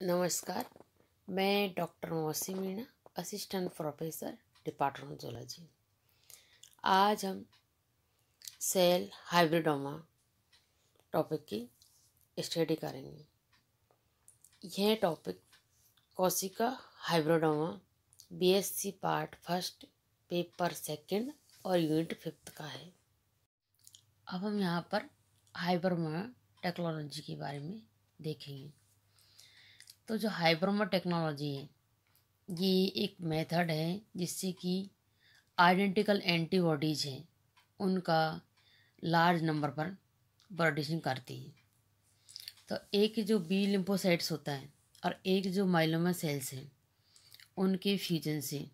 नमस्कार। मैं डॉक्टर मौसी Meena, assistant professor, department zoology. आज हम सेल हाइब्रिडोमा टॉपिक की स्टडी करेंगे। यह टॉपिक कोशिका hybridoma BSc part first, paper second और यूनिट 5 का है। अब हम यहाँ पर हाइब्रिडोमा टेक्नोलॉजी के बारे में देखेंगे। तो जो हाइब्रिडोमा टेक्नोलॉजी है, ये एक मेथड है जिससे कि आइडेंटिकल एंटीबॉडीज हैं उनका लार्ज नंबर पर प्रोड्यूसिंग करती है। तो एक जो बी लिम्फोसाइट्स होता है और एक जो माइलोमा सेल्स हैं, उनके फ्यूजन से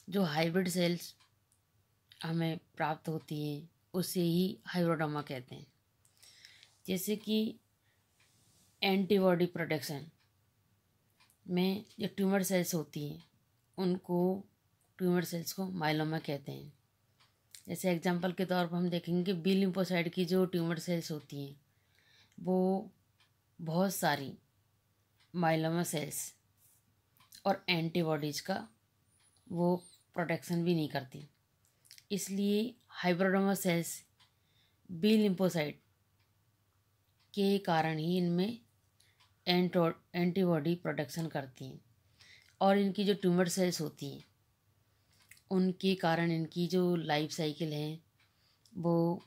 जो हाइब्रिड सेल्स हमें प्राप्त होती हैं उसे ही हाइब्रिडोमा कहते हैं। जैसे कि एंटीबॉडी प्रोटेक्शन में जो ट्यूमर सेल्स होती हैं उनको ट्यूमर सेल्स को माइलोमा कहते हैं। जैसे एग्जांपल के तौर पर हम देखेंगे कि बी लिम्फोसाइट की जो ट्यूमर सेल्स होती हैं वो बहुत सारी माइलोमा सेल्स और एंटीबॉडीज़ का वो प्रोटेक्शन भी नहीं करती। इसलिए हाइब्रिडोमा सेल्स बी लिम्फोसाइट के कारण ही इनमें एंटीबॉडी प्रोटेक्शन करती हैं और इनकी जो ट्यूमर सेल्स होती हैं उनके कारण इनकी जो लाइफ साइकिल है वो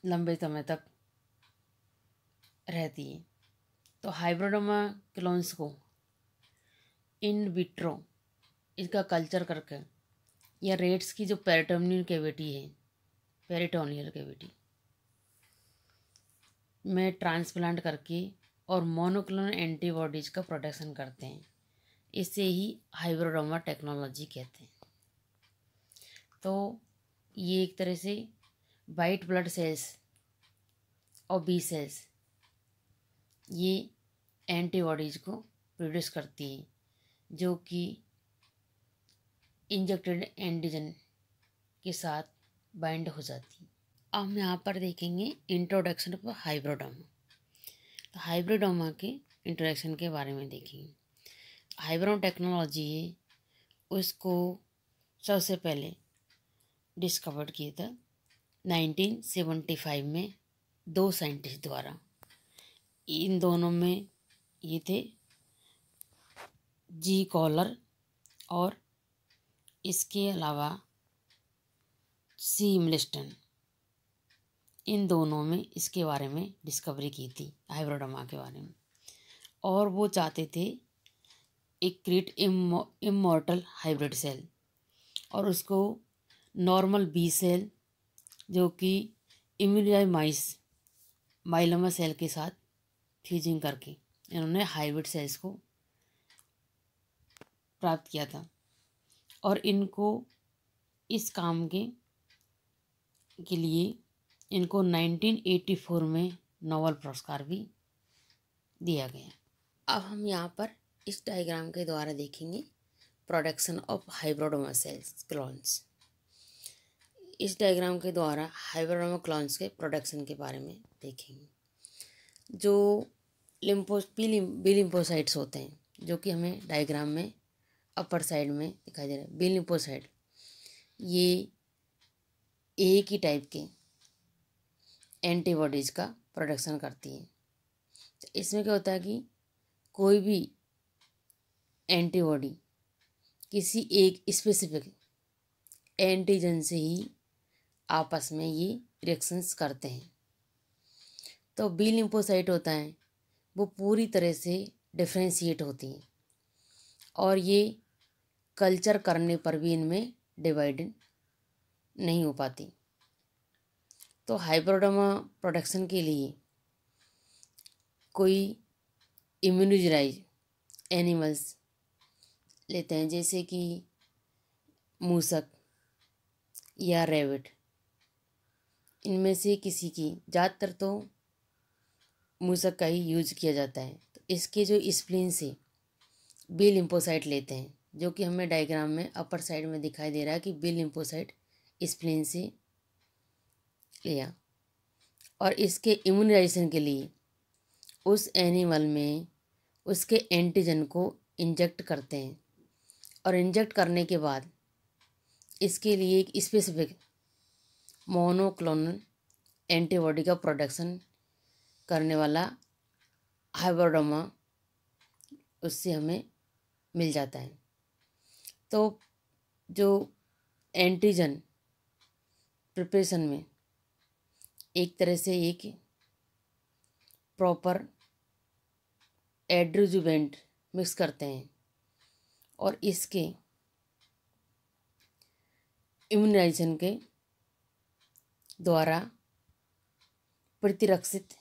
लंबे समय तक रहती है। तो हाइब्रिडोमा क्लोन्स को इन विट्रो इसका कल्चर करके या रेट्स की जो पेरिटोनियल कैविटी में ट्रांसप्लांट करके और मोनोक्लोनल एंटीबॉडीज का प्रोटेक्शन करते हैं। इसे ही हाइब्रिडोमा टेक्नोलॉजी कहते हैं। तो ये एक तरह से वाइट ब्लड सेल्स और बी सेल्स ये एंटीबॉडीज को प्रोड्यूस करती है जो कि इंजेक्टेड एंटीजन के साथ बाइंड हो जाती है। अब हम यहाँ पर देखेंगे इंट्रोडक्शन ऑफ हाइब्रिडोमा। तो हाइब्रिडोमा के इंट्रोडक्शन के बारे में देखेंगे। हाइब्रिडोमा टेक्नोलॉजी है उसको सबसे पहले डिस्कवर्ड किया था 1975 में दो साइंटिस्ट द्वारा। इन दोनों में ये थे जी कॉलर और इसके अलावा सी मिल्टन। इन दोनों में इसके बारे में डिस्कवरी की थी हाइब्रिडोमा के बारे में, और वो चाहते थे एक क्रिएट इमॉर्टल हाइब्रिड सेल और उसको नॉर्मल बी सेल जो कि इम्यूनाइज माइलोमा सेल के साथ फ्यूजिंग करके इन्होंने हाइब्रिड सेल्स को प्राप्त किया था। और इनको इस काम के लिए इनको 1984 में नोबेल पुरस्कार भी दिया गया। अब हम यहाँ पर इस डायग्राम के द्वारा देखेंगे production of hybridoma sales clones. इस डायग्राम के द्वारा हाइब्रिडोमा क्लोन्स के प्रोडक्शन के बारे में देखेंगे। जो बी लिम्फोसाइट्स होते हैं जो कि हमें डायग्राम में अपर साइड में दिखाई दे रहा है, बी लिम्फोसाइट ये एक ही टाइप के एंटीबॉडीज़ का प्रोडक्शन करती है। इसमें क्या होता है कि कोई भी एंटीबॉडी किसी एक स्पेसिफिक एंटीजन से ही आपस में ये रिएक्शंस करते हैं। तो बी लिम्फोसाइट होता है वो पूरी तरह से डिफ्रेंशिएट होती हैं और ये कल्चर करने पर भी इनमें डिवाइड नहीं हो पाती। तो हाइब्रिडोमा प्रोडक्शन के लिए कोई इम्यूनाइज एनिमल्स लेते हैं जैसे कि मूसक या रैबिट। इनमें से किसी की, ज़्यादातर तो मूसक का ही यूज किया जाता है। तो इसके जो स्प्लीन से बी लिम्फोसाइट लेते हैं जो कि हमें डायग्राम में अपर साइड में दिखाई दे रहा है कि बी लिम्फोसाइट स्प्लीन से लिया और इसके इम्यूनाइजेशन के लिए उस एनिमल में उसके एंटीजन को इंजेक्ट करते हैं और इंजेक्ट करने के बाद इसके लिए एक स्पेसिफिक मोनोक्लोनल एंटीबॉडी का प्रोडक्शन करने वाला हाइब्रिडोमा उससे हमें मिल जाता है। तो जो एंटीजन प्रिपरेशन में एक तरह से एक प्रॉपर एड्जुवेंट मिक्स करते हैं और इसके इम्यूनाइजेशन के द्वारा प्रतिरक्षित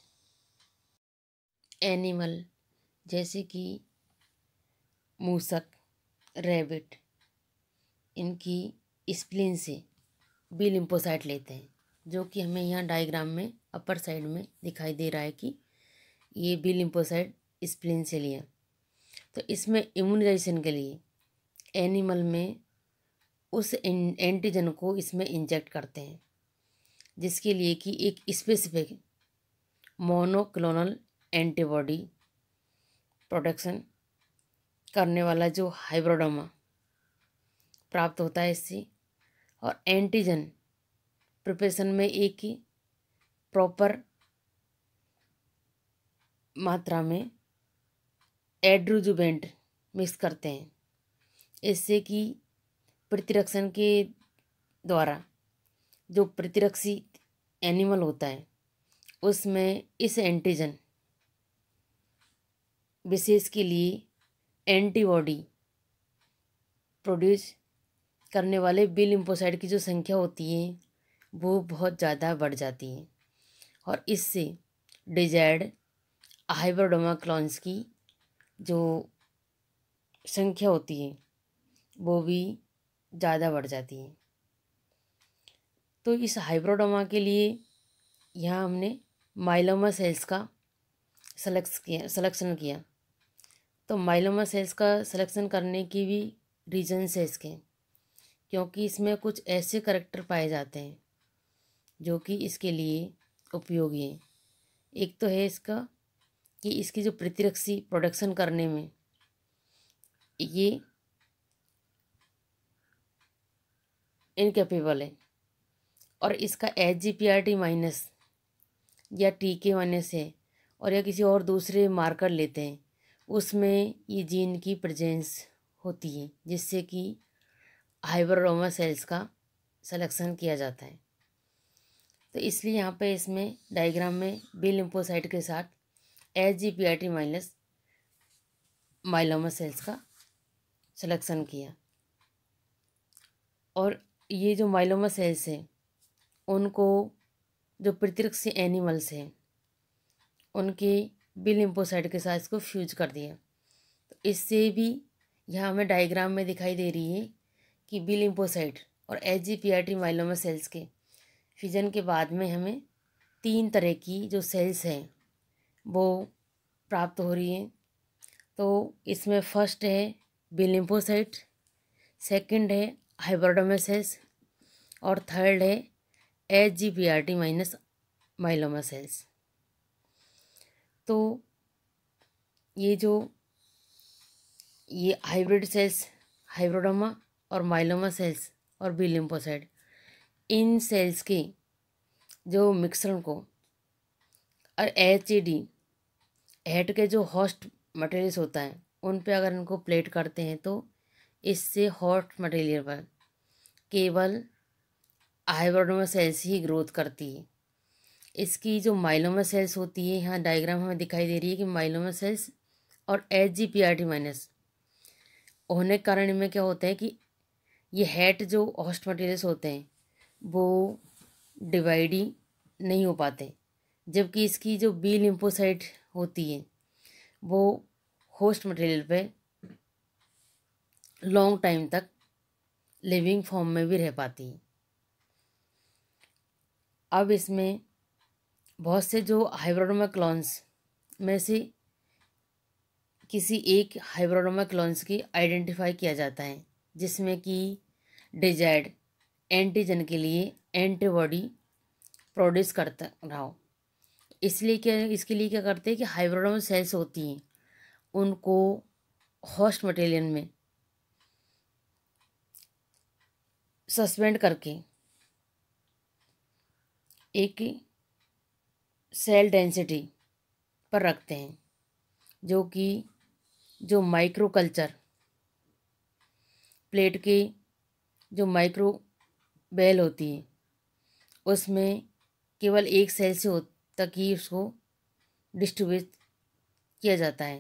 एनिमल जैसे कि मूसक, रैबिट, इनकी स्प्लीन से बी लिम्फोसाइट लेते हैं, जो कि हमें यहाँ डायग्राम में अपर साइड में दिखाई दे रहा है कि ये बी लिम्फोसाइट स्प्लीन से लिया। तो इसमें इम्यूनाइजेशन के लिए एनिमल में उस एंटीजन को इसमें इंजेक्ट करते हैं, जिसके लिए कि एक स्पेसिफिक मोनोक्लोनल एंटीबॉडी प्रोडक्शन करने वाला जो हाइब्रिडोमा प्राप्त होता है इससे, और एंटीजन प्रिपरेशन में एक ही प्रॉपर मात्रा में एड्जुवेंट मिक्स करते हैं, इससे कि प्रतिरक्षण के द्वारा जो प्रतिरक्षी एनिमल होता है उसमें इस एंटीजन विशेष के लिए एंटीबॉडी प्रोड्यूस करने वाले बी लिम्फोसाइट की जो संख्या होती है वो बहुत ज़्यादा बढ़ जाती है और इससे डिजायर्ड हाइब्रिडोमा क्लोन्स की जो संख्या होती है वो भी ज़्यादा बढ़ जाती है। तो इस हाइब्रिडोमा के लिए यहाँ हमने माइलोमा सेल्स का सिलेक्शन किया। तो माइलोमा सेल्स का सिलेक्शन करने की भी रीजन्स है इसके, क्योंकि इसमें कुछ ऐसे करैक्टर पाए जाते हैं जो कि इसके लिए उपयोगी हैं। एक तो है इसका कि इसकी जो प्रतिरक्षी प्रोडक्शन करने में ये इनकेपेबल है, और इसका HGPRT माइनस या TK माइनस है, और या किसी और दूसरे मार्कर लेते हैं उसमें ये जीन की प्रेजेंस होती है, जिससे कि हाइब्रिडोमा सेल्स का सिलेक्शन किया जाता है। तो इसलिए यहाँ पे इसमें डायग्राम में बी लिम्फोसाइट के साथ HGPRT माइनस माइलोमा सेल्स का सिलेक्शन किया, और ये जो माइलोमा सेल्स हैं उनको जो प्रतिरक्षी एनिमल्स हैं उनके बी लिम्फोसाइट के साथ इसको फ्यूज कर दिया। तो इससे भी यहाँ हमें डायग्राम में दिखाई दे रही है कि बी लिम्फोसाइट और HGPRT माइलोमा सेल्स के फ्यूजन के बाद में हमें 3 तरह की जो सेल्स हैं वो प्राप्त हो रही हैं। तो इसमें फर्स्ट है बी लिम्फोसाइट, सेकंड है हाइब्रिडोमा सेल्स, और थर्ड है HGPRT माइनस माइलोमा सेल्स। तो ये हाइब्रिड सेल्स, हाइब्रिडोमा और माइलोमा सेल्स और बी लिम्फोसाइट, इन सेल्स के जो मिश्रण को और हेड के जो होस्ट मटेरियल्स होता है उन पे अगर इनको प्लेट करते हैं तो इससे होस्ट मटेरियल पर केवल हाइब्रिडोमा सेल्स ही ग्रोथ करती है। इसकी जो माइलोमा सेल्स होती है, यहाँ डायग्राम हमें दिखाई दे रही है कि माइलोमा सेल्स और HGPRT माइनस होने के कारण में क्या होता है कि ये हेड जो होस्ट मटेरियल्स होते हैं वो डिवाइड ही नहीं हो पाते, जबकि इसकी जो बी लिम्फोसाइट होती है वो होस्ट मटेरियल पे लॉन्ग टाइम तक लिविंग फॉर्म में भी रह पाती है। अब इसमें बहुत से जो हाइब्रिडोमा क्लोन्स में से किसी एक हाइब्रिडोमा क्लोन्स की आइडेंटिफाई किया जाता है, जिसमें कि डिजायर्ड एंटीजन के लिए एंटीबॉडी प्रोड्यूस करता रहा हो। इसलिए क्या, इसके लिए क्या करते हैं कि हाइब्रिडोमा सेल्स होती हैं उनको होस्ट मटेरियल में सस्पेंड करके एक सेल डेंसिटी पर रखते हैं, जो कि जो माइक्रो कल्चर प्लेट के जो माइक्रो बेल होती है उसमें केवल एक सेल से तक ही उसको डिस्ट्रीब्यूट किया जाता है।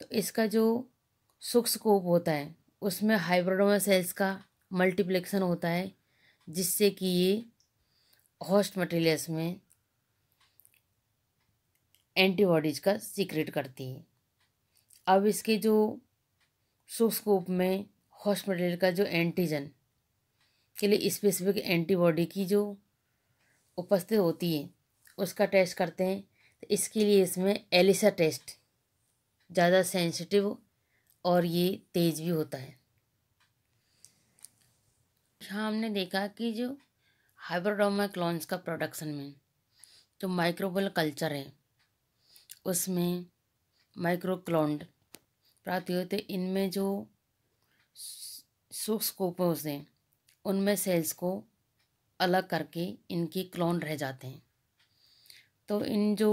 तो इसका जो सूक्ष्म स्कोप होता है उसमें हाइब्रिडोमा सेल्स का मल्टीप्लेक्शन होता है, जिससे कि ये होस्ट मटेरियल्स में एंटीबॉडीज का सीक्रेट करती है। अब इसके जो सूक्ष्म स्कोप में होस्ट मटेरियल का जो एंटीजन के लिए स्पेसिफिक एंटीबॉडी की जो उपस्थित होती है उसका टेस्ट करते हैं। तो इसके लिए इसमें एलिसा टेस्ट ज़्यादा सेंसिटिव और ये तेज भी होता है। यहाँ हमने देखा कि जो हाइब्रिडोमा क्लोन्स का प्रोडक्शन में जो माइक्रोबियल कल्चर है उसमें माइक्रो क्लोन्ड प्राप्त होते, इनमें जो सूक्ष्म स्कोपोस हैं उनमें सेल्स को अलग करके इनके क्लोन रह जाते हैं। तो इन जो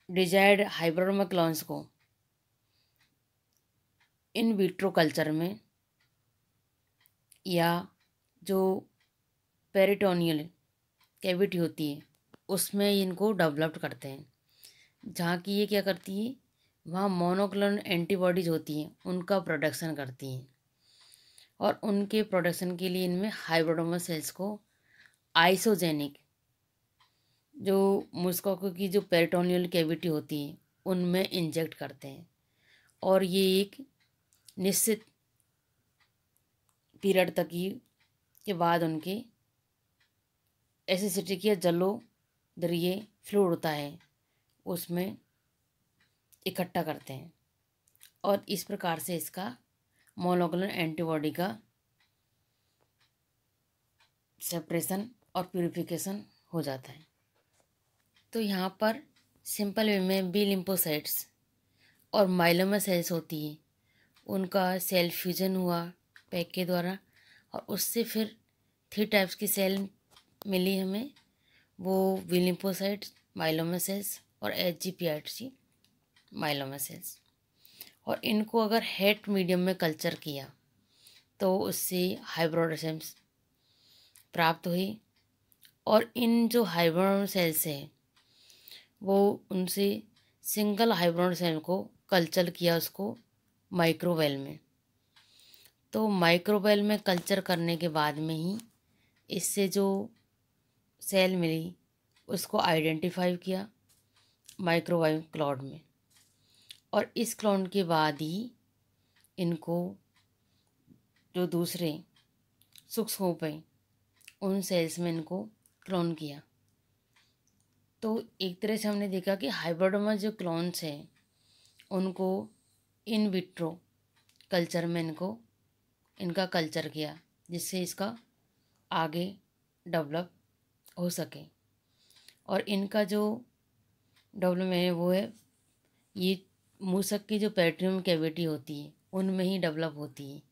डिजायर्ड हाइब्रिडोमा क्लोन्स को इन विट्रो कल्चर में या जो पेरिटोनियल कैविटी होती है उसमें इनको डेवलप करते हैं, जहाँ की ये क्या करती है, वहाँ मोनोक्लोनल एंटीबॉडीज होती हैं उनका प्रोडक्शन करती हैं, और उनके प्रोडक्शन के लिए इनमें हाइब्रिडोमा सेल्स को आइसोजेनिक जो मुस्कोको की जो पेरिटोनियल कैविटी होती है उनमें इंजेक्ट करते हैं, और ये एक निश्चित पीरियड तक ही के बाद उनके एसिडिक या जलोदरीय फ्लूइड होता है उसमें इकट्ठा करते हैं, और इस प्रकार से इसका मोनोक्लोनल एंटीबॉडी का सेपरेशन और प्यूरिफिकेशन हो जाता है। तो यहाँ पर सिंपल वे में बी लिम्फोसाइट्स और माइलोमा सेल्स होती है, उनका सेल फ्यूजन हुआ पैक के द्वारा, और उससे फिर 3 टाइप्स की सेल मिली हमें, वो बी लिम्फोसाइट्स, माइलोमा सेल्स और HGPITC माइलोमा सेल्स। और इनको अगर हेट मीडियम में कल्चर किया तो उससे हाइब्रिडोसेम्स प्राप्त हुई, और इन जो हाइब्रिड सेल्स हैं वो उनसे सिंगल हाइब्रिड सेल को कल्चर किया उसको माइक्रोवेल में। तो माइक्रोवेल में कल्चर करने के बाद में ही इससे जो सेल मिली उसको आइडेंटिफाई किया माइक्रोवेव क्लाउड में, और इस क्लाउड के बाद ही इनको जो दूसरे सूक्ष्म स्कोप हैं उन सेल्स में इनको क्लोन किया। तो एक तरह से हमने देखा कि हाइब्रिडोमा जो क्लोन्स हैं उनको इन विट्रो कल्चर में इनका कल्चर किया, जिससे इसका आगे डेवलप हो सके, और इनका जो डेवलपमेंट है वो है ये मूसक की जो पेरिटोनियम कैविटी होती है उनमें ही डेवलप होती है,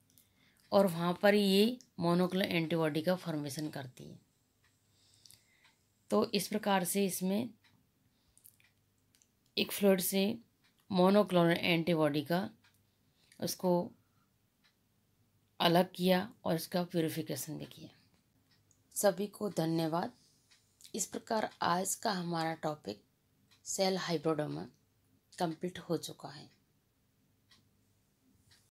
और वहाँ पर ही ये मोनोक्लोनल एंटीबॉडी का फॉर्मेशन करती है। तो इस प्रकार से इसमें एक फ्लूइड से मोनोक्लोनल एंटीबॉडी का उसको अलग किया और इसका प्यूरिफिकेशन भी किया। सभी को धन्यवाद। इस प्रकार आज का हमारा टॉपिक सेल हाइब्रिडोमा कंप्लीट हो चुका है।